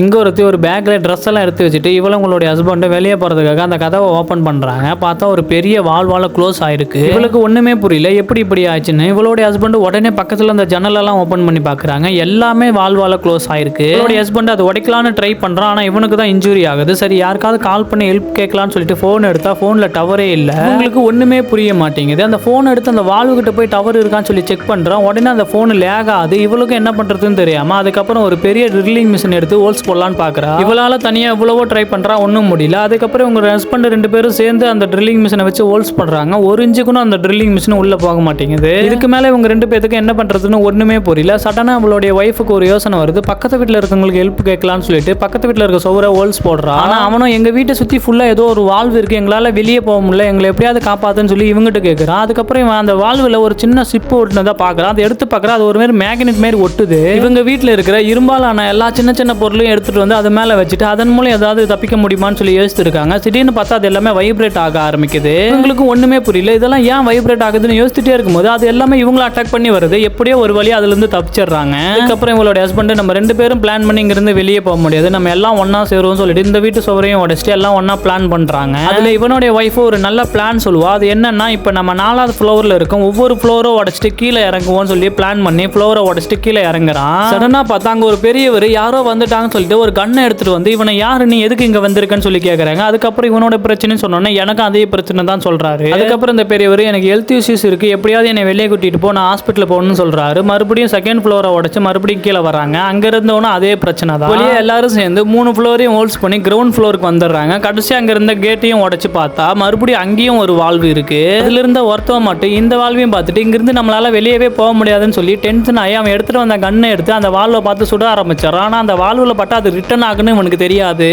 இங்க ஒரு பேக்ல ட்ரெஸ் எல்லாம் எடுத்து வச்சுட்டு இவளும் உங்களுடைய ஹஸ்பண்ட் வெளியே போறதுக்காக அந்த கதவை ஓபன் பண்றாங்க. பார்த்தா ஒரு பெரிய வால்வால க்ளோஸ் ஆயிருக்கு. இவளுக்கு ஒண்ணுமே புரியல எப்படி இப்படி ஆச்சுன்னு. இவளுடைய ஹஸ்பண்ட் உடனே பக்கத்துல அந்த ஜன்னல் எல்லாம் ஓபன் பண்ணி பாக்குறாங்க. எல்லாமே வால்வால க்ளோஸ் ஆயிருக்கு. இவளுடைய ஹஸ்பண்ட் அதை உடைக்கலான்னு ட்ரை பண்றான். ஆனா இவனுக்கு தான் இன்ஜுரி ஆகுது. சரி யாருக்காவது கால் பண்ணி ஹெல்ப் கேட்கலாம்னு சொல்லிட்டு போன் எடுத்தா போன்ல டவரே இல்ல. உங்களுக்கு ஒண்ணுமே புரிய மாட்டேங்குது. அந்த போன் எடுத்து அந்த வால்வு கிட்ட போய் டவர் இருக்கான்னு சொல்லி செக் பண்றான். உடனே அந்த போன் லேக் ஆகுது. இவளுக்கு என்ன பண்றதுன்னு தெரியாம அதுக்கப்புறம் ஒரு பெரிய ட்ரில்லிங் மிஷின் எடுத்து ஹோல்ஸ் போடலான்னு பாக்குறா. இவளால தனியா எவ்வளவோ ட்ரை பண்றா, ஒன்றும் முடியல. அதுக்கப்புறம் உங்க ஹஸ்பண்ட் 2 பேரும் சேர்ந்து அந்த ட்ரில்லிங் மிஷினை வச்சு ஹோல்ஸ் பண்றாங்க. ஒரு இன்ச்சு கூட அந்த ட்ரில்லிங் மிஷின் உள்ள போக மாட்டேங்குது. இதுக்கு மேல இவங்க 2 பேருக்கு என்ன பண்றதுன்னு ஒண்ணுமே புரியல. சடனா அவளுடைய ஒய்ஃபுக்கு ஒரு யோசனை வருது. பக்கத்து வீட்டுல இருக்கவங்களுக்கு ஹெல்ப் கேட்கலாம்னு சொல்லிட்டு பக்கத்து வீட்டுல இருக்க சுவரை ஹோல்ஸ் போடுறா. ஆனா அவனும் எங்க வீட்டை சுத்தி ஃபுல்லா ஏதோ ஒரு வால்வு இருக்கு, எங்களால வெளியே போக முடியல, எங்களை எப்படியாவது காப்பாத்துன்னு சொல்லி இவங்கிட்ட கேட்கறான். அதுக்கப்புறம் இவன் அந்த வால்வுல ஒரு சின்ன சிப்பு ஒட்டுனதா பாக்குறான். அதை எடுத்து பாக்குறான். அது ஒரு மாதிரி மேக்னெட் மாதிரி ஒட்டுது. இவங்க வீட்டுல இருக்கிற இரும்பாலான எல்லா சின்ன சின்ன பொருளையும் எடுத்துட்டு வந்து அது மேல வச்சுட்டு அதன் மூலம் ஏதாவது தப்பிக்க முடியுமான்னு சொல்லி யோசிச்சிருக்காங்க. திடீர்னு பார்த்தா அது எல்லாமே வைப்ரேட் ஆக ஆரம்பிக்குது. இவங்களுக்கு ஒண்ணுமே புரியல. இதெல்லாம் ஏன் வைப்ரேட் ஆகுதுன்னு யோசிச்சுட்டே இருக்கும்போது அது எல்லாமே இவங்கள அட்டாக் பண்ணி வருது. எப்படியோ ஒரு வழி அதுல இருந்து தப்பிச்சிடுறாங்க. அதுக்கப்புறம் இவளோட ஹஸ்பண்ட் நம்ம 2 பேரும் பிளான் பண்ணி இங்கிருந்து வெளியே போக முடியாது, நம்ம எல்லாம் ஒன்னா சேருவோம் சொல்லிட்டு இந்த வீட்டு சுவரையும் உடைச்சிட்டு எல்லாம் ஒன்னா பிளான் பண்றாங்க. அதுல இவனுடைய ஒய்ஃப் ஒரு நல்ல பிளான் சொல்லுவா. அது என்னன்னா, இப்ப நம்ம 4வது ஃப்ளோர்ல இருக்கோம், ஒவ்வொரு ஃப்ளோரும் உடைச்சிட்டு கீழே இறங்குவோம்னு சொல்லி பிளான் பண்ணி ஃப்ளோரை உடைச்சிட்டு கீழே இறங்குறான். சடனா பார்த்தா அங்க ஒரு பெரியவர் யாரோ வந்துட்டாங்கன்னு சொல்லிட்டு ஒரு கண்ணை எடுத்துட்டு வந்து இவனை யாரு நீ எதுக்கு இங்க வந்திருக்கன்னு சொல்லி கேக்குறாங்க. அதுக்கப்புறம் இவனோட பிரச்சனைன்னு சொன்னோன்னே எனக்கு அதே பிரச்சனை தான் சொல்றாரு. அதுக்கப்புறம் இந்த பெரியவர் எனக்கு ஹெல்த் இஷ்யூஸ் இருக்கு, எப்படியாவது என்னை வெளியே கூட்டிட்டு போ, நான் ஹாஸ்பிட்டல் போகணும்னு சொல்றாரு. மறுபடியும் 2nd ஃப்ளோரை உடைச்சு மறுபடியும் கீழே வராங்க. அங்க இருந்தவனும் அதே பிரச்சனை தான். வெளியே எல்லாரும் சேர்ந்து 3 ஃப்ளோரையும் ஹோல்ஸ் பண்ணி கிரவுண்ட் ஃப்ளோருக்கு வந்துடுறாங்க. கடைசி அங்க இருந்த கேட்டையும் உடைச்சு பார்த்தா மறுபடியும் அங்கேயும் ஒரு வால்வு இருக்கு. அதுல இருந்த ஒருத்தவன் மட்டும் இந்த வால்வையும் பார்த்துட்டு இங்கிருந்து நம்மளால வெளியவே போக முடியாதுன்னு சொல்லி டென்ஷன் ஆகி அவன் எடுத்துட்டு வந்த கண்ணை எடுத்து அந்த வால்வை பார்த்து சுட ஆரம்பிச்சான். ஆனா அந்த வால்வுல பட்டா அது ரிட்டர்ன் ஆகுன்னு இவனுக்கு தெரியாது.